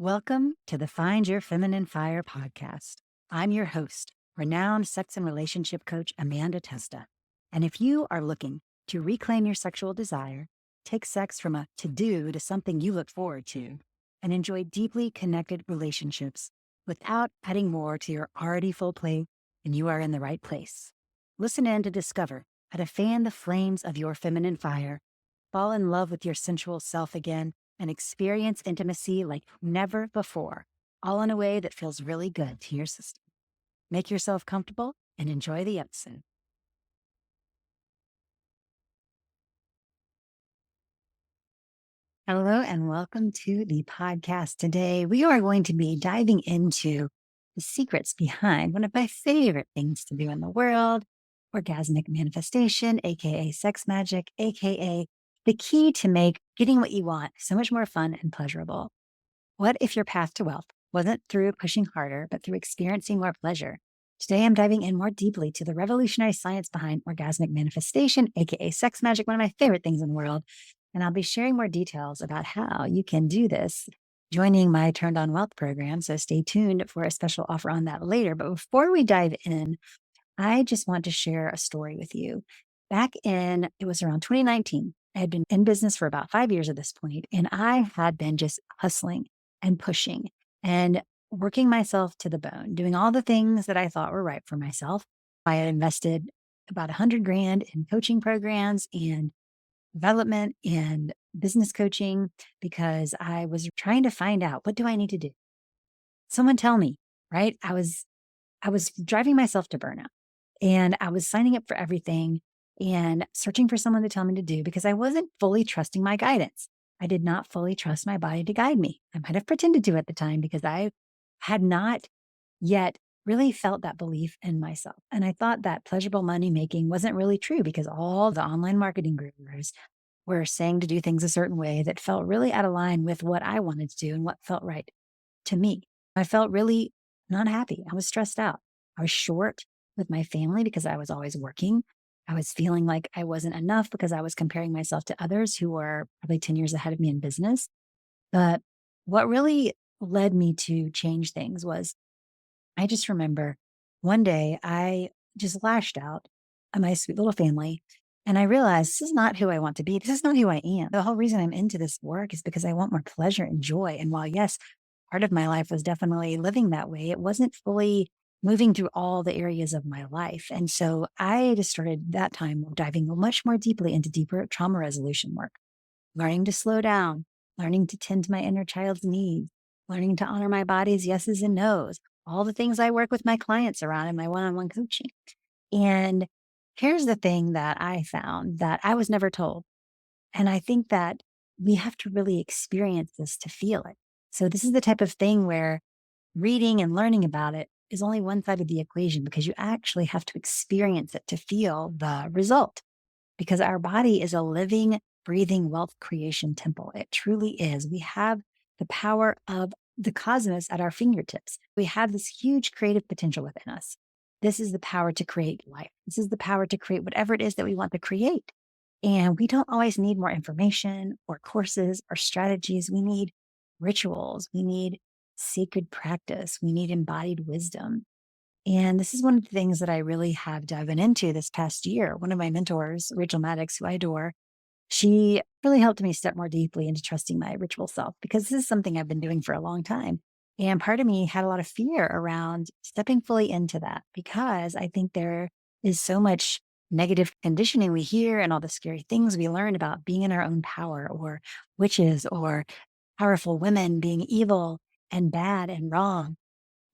Welcome to the Find Your Feminine Fire podcast. I'm your host, renowned sex and relationship coach Amanda Testa. And if you are looking to reclaim your sexual desire, take sex from a to-do to something you look forward to, and enjoy deeply connected relationships without adding more to your already full plate, then you are in the right place. Listen in to discover how to fan the flames of your feminine fire, fall in love with your sensual self again, and experience intimacy like never before, all in a way that feels really good to your system. Make yourself comfortable and enjoy the episode. Hello, and welcome to the podcast. Today, we are going to be diving into the secrets behind one of my favorite things to do in the world, orgasmic manifestation, AKA sex magic, AKA the key to make getting what you want so much more fun and pleasurable. What if your path to wealth wasn't through pushing harder, but through experiencing more pleasure? Today, I'm diving in more deeply to the revolutionary science behind orgasmic manifestation, AKA sex magic, one of my favorite things in the world. And I'll be sharing more details about how you can do this, joining my Turned On Wealth program. So stay tuned for a special offer on that later. But before we dive in, I just want to share a story with you. It was around 2019. I had been in business for about 5 years at this point, and I had been just hustling and pushing and working myself to the bone, doing all the things that I thought were right for myself. I had invested about 100 grand in coaching programs and development and business coaching because I was trying to find out, what do I need to do? Someone tell me, right? I was driving myself to burnout, and I was signing up for everything and searching for someone to tell me to do because I wasn't fully trusting my guidance. I did not fully trust my body to guide me. I might have pretended to at the time because I had not yet really felt that belief in myself. And I thought that pleasurable money making wasn't really true because all the online marketing gurus were saying to do things a certain way that felt really out of line with what I wanted to do and what felt right to me. I felt really not happy. I was stressed out. I was short with my family because I was always working. I was feeling like I wasn't enough because I was comparing myself to others who were probably 10 years ahead of me in business. But what really led me to change things was I just remember one day I just lashed out at my sweet little family. And I realized this is not who I want to be. This is not who I am. The whole reason I'm into this work is because I want more pleasure and joy. And while, yes, part of my life was definitely living that way, it wasn't fully moving through all the areas of my life. And so I just started that time diving much more deeply into deeper trauma resolution work, learning to slow down, learning to tend to my inner child's needs, learning to honor my body's yeses and nos, all the things I work with my clients around in my one on one coaching. And here's the thing that I found that I was never told. And I think that we have to really experience this to feel it. So, this is the type of thing where reading and learning about it is only one side of the equation because you actually have to experience it to feel the result. Because our body is a living, breathing wealth creation temple. It truly is. We have the power of the cosmos at our fingertips. We have this huge creative potential within us. This is the power to create life. This is the power to create whatever it is that we want to create. And we don't always need more information or courses or strategies. We need rituals. We need sacred practice. We need embodied wisdom. And this is one of the things that I really have diving into this past year. One of my mentors, Rachel Maddox, who I adore, she really helped me step more deeply into trusting my ritual self because this is something I've been doing for a long time. And part of me had a lot of fear around stepping fully into that because I think there is so much negative conditioning we hear and all the scary things we learn about being in our own power or witches or powerful women being evil and bad and wrong.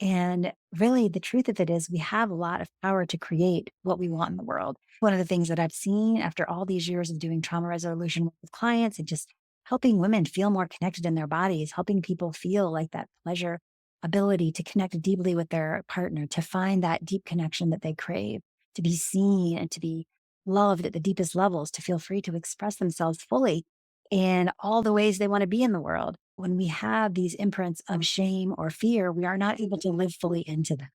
And really, the truth of it is, we have a lot of power to create what we want in the world. One of the things that I've seen after all these years of doing trauma resolution work with clients and just helping women feel more connected in their bodies, helping people feel like that pleasure ability to connect deeply with their partner, to find that deep connection that they crave, to be seen and to be loved at the deepest levels, to feel free to express themselves fully in all the ways they want to be in the world. When we have these imprints of shame or fear, we are not able to live fully into that.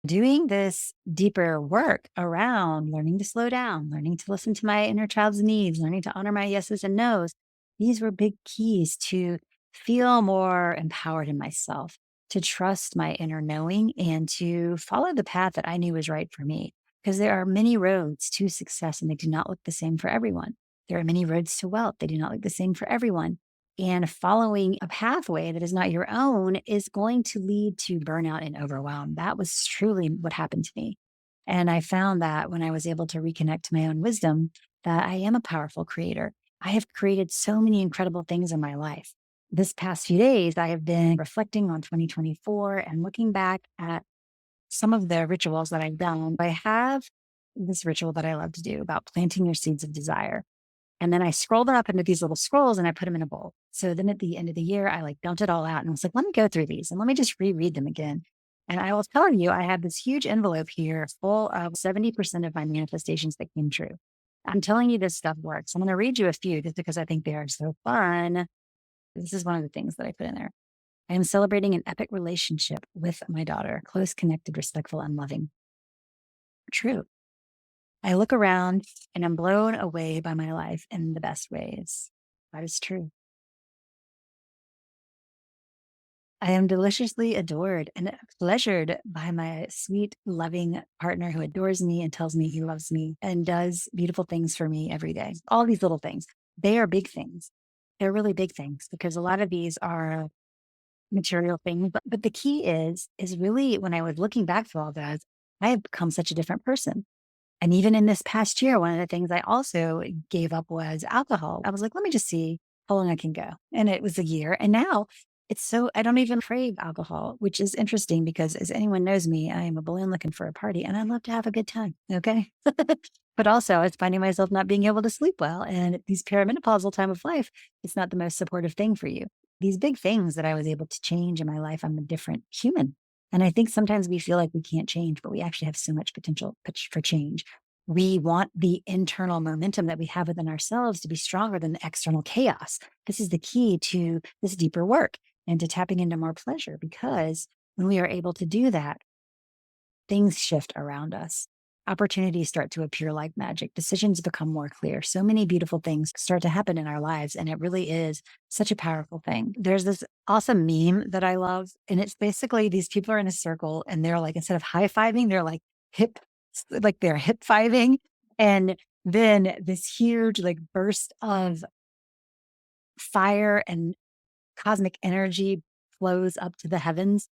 Doing this deeper work around learning to slow down, learning to listen to my inner child's needs, learning to honor my yeses and nos, these were big keys to feel more empowered in myself, to trust my inner knowing and to follow the path that I knew was right for me. Because there are many roads to success and they do not look the same for everyone. There are many roads to wealth. They do not look the same for everyone. And following a pathway that is not your own is going to lead to burnout and overwhelm. That was truly what happened to me. And I found that when I was able to reconnect to my own wisdom, that I am a powerful creator. I have created so many incredible things in my life. This past few days, I have been reflecting on 2024 and looking back at some of the rituals that I've done. I have this ritual that I love to do about planting your seeds of desire. And then I scrolled them up into these little scrolls and I put them in a bowl. So then at the end of the year, I like dumped it all out and was like, let me go through these and let me just reread them again. And I will tell you, I have this huge envelope here full of 70% of my manifestations that came true. I'm telling you, this stuff works. I'm going to read you a few just because I think they are so fun. This is one of the things that I put in there. I am celebrating an epic relationship with my daughter, close, connected, respectful, and loving. True. I look around and I'm blown away by my life in the best ways. That is true. I am deliciously adored and pleasured by my sweet, loving partner who adores me and tells me he loves me and does beautiful things for me every day. All these little things, they are big things. They're really big things because a lot of these are material things. But the key is really when I was looking back through all that, I have become such a different person. And even in this past year, one of the things I also gave up was alcohol. I was like, let me just see how long I can go. And it was a year. And now it's so, I don't even crave alcohol, which is interesting because as anyone knows me, I am a balloon looking for a party and I love to have a good time. Okay. But also, I was finding myself not being able to sleep well. And these perimenopausal time of life, it's not the most supportive thing for you. These big things that I was able to change in my life, I'm a different human. And I think sometimes we feel like we can't change, but we actually have so much potential for change. We want the internal momentum that we have within ourselves to be stronger than the external chaos. This is the key to this deeper work and to tapping into more pleasure because when we are able to do that, things shift around us. Opportunities start to appear like magic. Decisions become more clear. So many beautiful things start to happen in our lives. And it really is such a powerful thing. There's this awesome meme that I love. And it's basically these people are in a circle and they're like, instead of high fiving, they're like they're hip fiving. And then this huge like burst of fire and cosmic energy flows up to the heavens.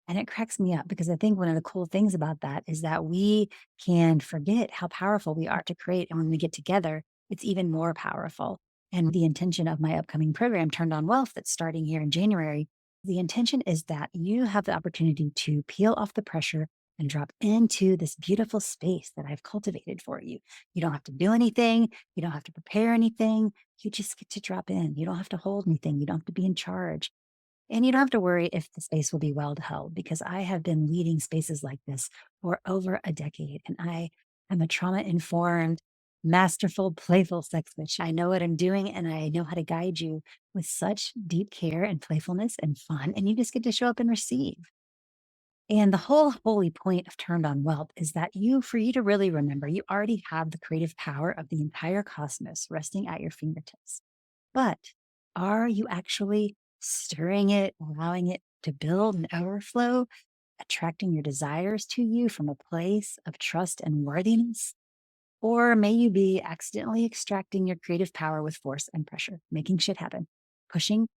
And it cracks me up because I think one of the cool things about that is that we can forget how powerful we are to create. And when we get together, it's even more powerful. And the intention of my upcoming program, Turned on Wealth, that's starting here in January, the intention is that you have the opportunity to peel off the pressure and drop into this beautiful space that I've cultivated for you. You don't have to do anything. You don't have to prepare anything. You just get to drop in. You don't have to hold anything. You don't have to be in charge. And you don't have to worry if the space will be well held because I have been leading spaces like this for over a decade. And I am a trauma informed, masterful, playful sex witch. I know what I'm doing and I know how to guide you with such deep care and playfulness and fun. And you just get to show up and receive. And the whole holy point of Turned on Wealth is that for you to really remember, you already have the creative power of the entire cosmos resting at your fingertips. But are you actually stirring it, allowing it to build and overflow, attracting your desires to you from a place of trust and worthiness? Or may you be accidentally extracting your creative power with force and pressure, making shit happen, pushing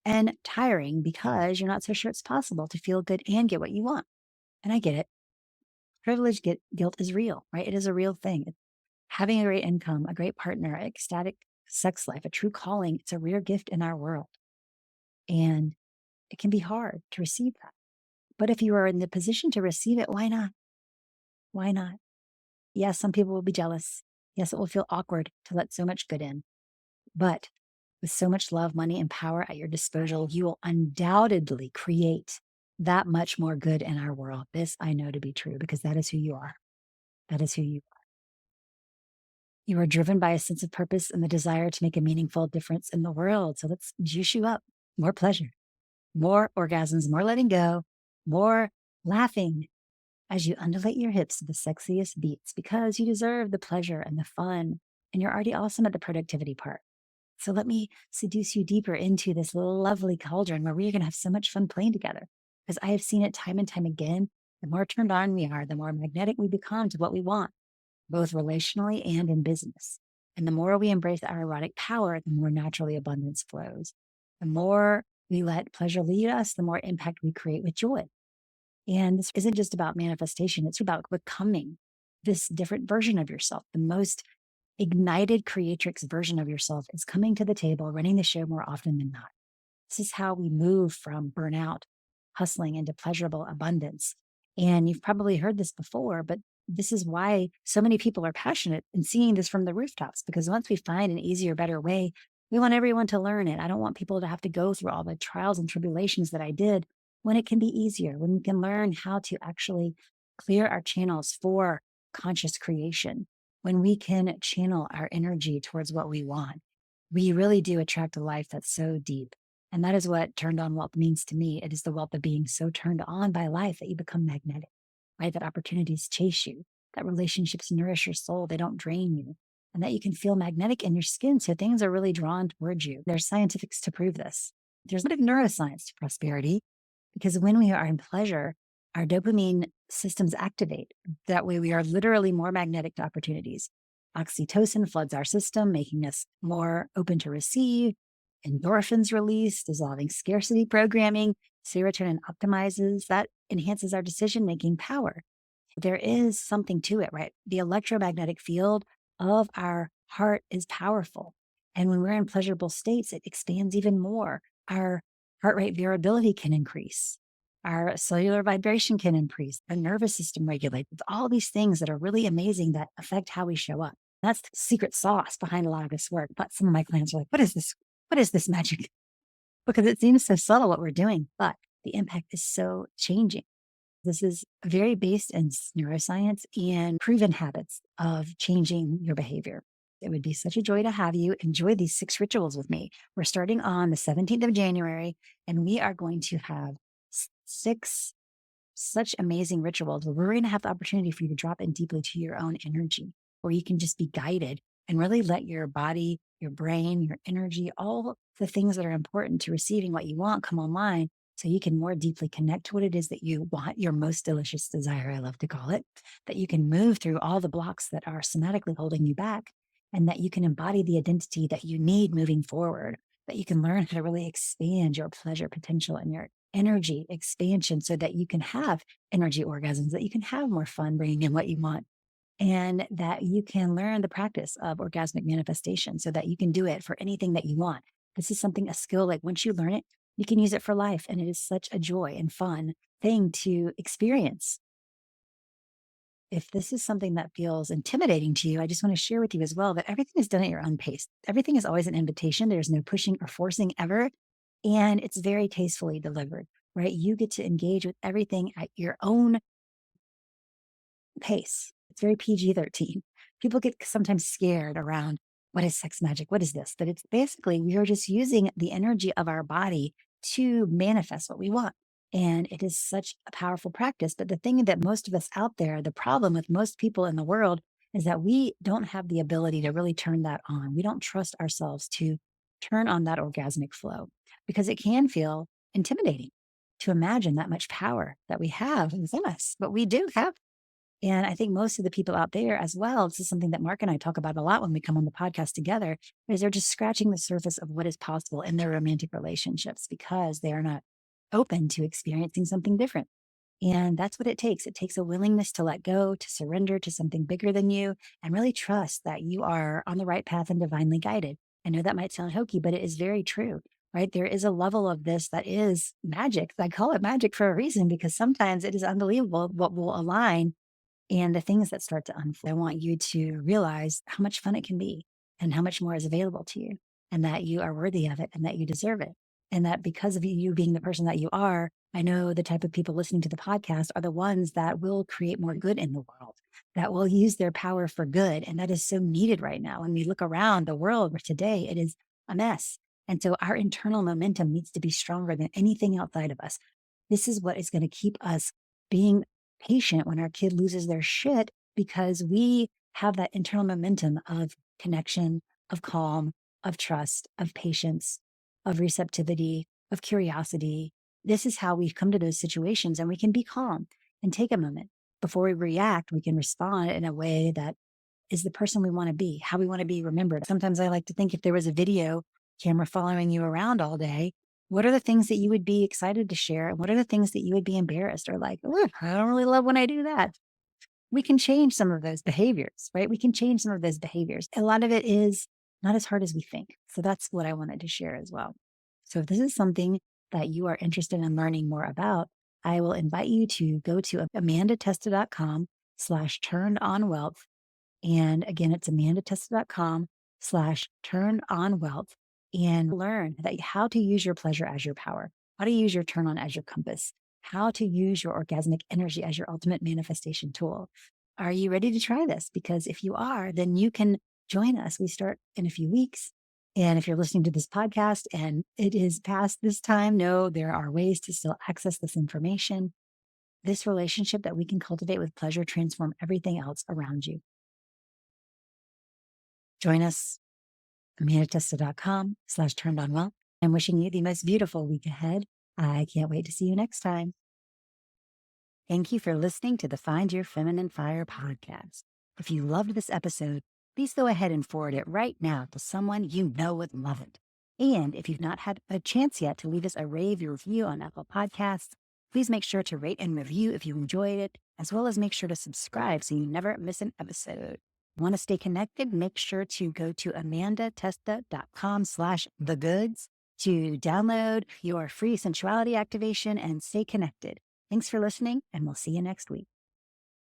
and tiring because you're not so sure it's possible to feel good and get what you want. And I get it. Guilt is real, right? It is a real thing. Having a great income, a great partner, ecstatic sex life, a true calling, it's a rare gift in our world. And it can be hard to receive that. But if you are in the position to receive it, why not? Why not? Yes, some people will be jealous. Yes, it will feel awkward to let so much good in. But with so much love, money, and power at your disposal, you will undoubtedly create that much more good in our world. This I know to be true because that is who you are. That is who you are. You are driven by a sense of purpose and the desire to make a meaningful difference in the world. So let's juice you up. More pleasure, more orgasms, more letting go, more laughing as you undulate your hips to the sexiest beats because you deserve the pleasure and the fun. And you're already awesome at the productivity part. So let me seduce you deeper into this lovely cauldron where we're going to have so much fun playing together. Because I have seen it time and time again. The more turned on we are, the more magnetic we become to what we want, both relationally and in business. And the more we embrace our erotic power, the more naturally abundance flows. The more we let pleasure lead us, the more impact we create with joy. And this isn't just about manifestation, it's about becoming this different version of yourself. The most ignited creatrix version of yourself is coming to the table, running the show more often than not. This is how we move from burnout, hustling into pleasurable abundance. And you've probably heard this before, but this is why so many people are passionate and seeing this from the rooftops, because once we find an easier, better way, we want everyone to learn it. I don't want people to have to go through all the trials and tribulations that I did when it can be easier, when we can learn how to actually clear our channels for conscious creation, when we can channel our energy towards what we want. We really do attract a life that's so deep. And that is what turned on wealth means to me. It is the wealth of being so turned on by life that you become magnetic, right? That opportunities chase you, that relationships nourish your soul, they don't drain you, and that you can feel magnetic in your skin. So things are really drawn towards you. There's scientifics to prove this. There's a bit of neuroscience to prosperity because when we are in pleasure, our dopamine systems activate. That way, we are literally more magnetic to opportunities. Oxytocin floods our system, making us more open to receive. Endorphins release, dissolving scarcity programming. Serotonin optimizes, that enhances our decision making power. There is something to it, right? The electromagnetic field of our heart is powerful. And when we're in pleasurable states, it expands even more. Our heart rate variability can increase. Our cellular vibration can increase. Our nervous system regulates. It's all these things that are really amazing that affect how we show up. That's the secret sauce behind a lot of this work. But some of my clients are like, what is this? What is this magic? Because it seems so subtle what we're doing, but the impact is so changing. This is very based in neuroscience and proven habits of changing your behavior. It would be such a joy to have you enjoy these 6 rituals with me. We're starting on the 17th of January, and we are going to have 6 such amazing rituals where we're going to have the opportunity for you to drop in deeply to your own energy, where you can just be guided and really let your body, your brain, your energy, all the things that are important to receiving what you want come online so you can more deeply connect to what it is that you want, your most delicious desire, I love to call it, that you can move through all the blocks that are somatically holding you back, and that you can embody the identity that you need moving forward, that you can learn how to really expand your pleasure potential and your energy expansion so that you can have energy orgasms, that you can have more fun bringing in what you want, and that you can learn the practice of orgasmic manifestation so that you can do it for anything that you want. This is something, a skill, like once you learn it, you can use it for life. And it is such a joy and fun thing to experience. If this is something that feels intimidating to you, I just want to share with you as well that everything is done at your own pace. Everything is always an invitation. There's no pushing or forcing ever. And it's very tastefully delivered, right? You get to engage with everything at your own pace. It's very PG-13. People get sometimes scared around what is sex magic? What is this? But it's basically we are just using the energy of our body to manifest what we want. And it is such a powerful practice. But the thing that most of us out there, the problem with most people in the world is that we don't have the ability to really turn that on. We don't trust ourselves to turn on that orgasmic flow because it can feel intimidating to imagine that much power that we have within us. But we do have, and I think most of the people out there as well, this is something that Mark and I talk about a lot when we come on the podcast together, is they're just scratching the surface of what is possible in their romantic relationships because they are not open to experiencing something different. And that's what it takes. It takes a willingness to let go, to surrender to something bigger than you, and really trust that you are on the right path and divinely guided. I know that might sound hokey, but it is very true, right? There is a level of this that is magic. I call it magic for a reason because sometimes it is unbelievable what will align and the things that start to unfold. I want you to realize how much fun it can be and how much more is available to you, and that you are worthy of it and that you deserve it. And that because of you being the person that you are, I know the type of people listening to the podcast are the ones that will create more good in the world, that will use their power for good. And that is so needed right now. When we look around the world where today, it is a mess. And so our internal momentum needs to be stronger than anything outside of us. This is what is going to keep us being patient when our kid loses their shit because we have that internal momentum of connection, of calm, of trust, of patience, of receptivity, of curiosity. This is how we come to those situations, and we can be calm and take a moment. Before we react, we can respond in a way that is the person we want to be, how we want to be remembered. Sometimes I like to think, if there was a video camera following you around all day, what are the things that you would be excited to share? And what are the things that you would be embarrassed or like, "Ugh, I don't really love when I do that?" We can change some of those behaviors, right? We can change some of those behaviors. A lot of it is not as hard as we think. So that's what I wanted to share as well. So if this is something that you are interested in learning more about, I will invite you to go to amandatesta.com/turned on wealth. And again, it's amandatesta.com/turned on wealth, and learn that how to use your pleasure as your power, how to use your turn on as your compass, how to use your orgasmic energy as your ultimate manifestation tool. Are you ready to try this? Because if you are, then you can join us. We start in a few weeks. And if you're listening to this podcast and it is past this time, no, there are ways to still access this information. This relationship that we can cultivate with pleasure transform everything else around you. Join us, amandatesta.com/turned on wealth. I'm wishing you the most beautiful week ahead. I can't wait to see you next time. Thank you for listening to the Find Your Feminine Fire podcast. If you loved this episode, please go ahead and forward it right now to someone you know would love it. And if you've not had a chance yet to leave us a rave review on Apple Podcasts, please make sure to rate and review if you enjoyed it, as well as make sure to subscribe so you never miss an episode. Want to stay connected? Make sure to go to amandatesta.com/thegoods to download your free sensuality activation and stay connected. Thanks for listening, and we'll see you next week.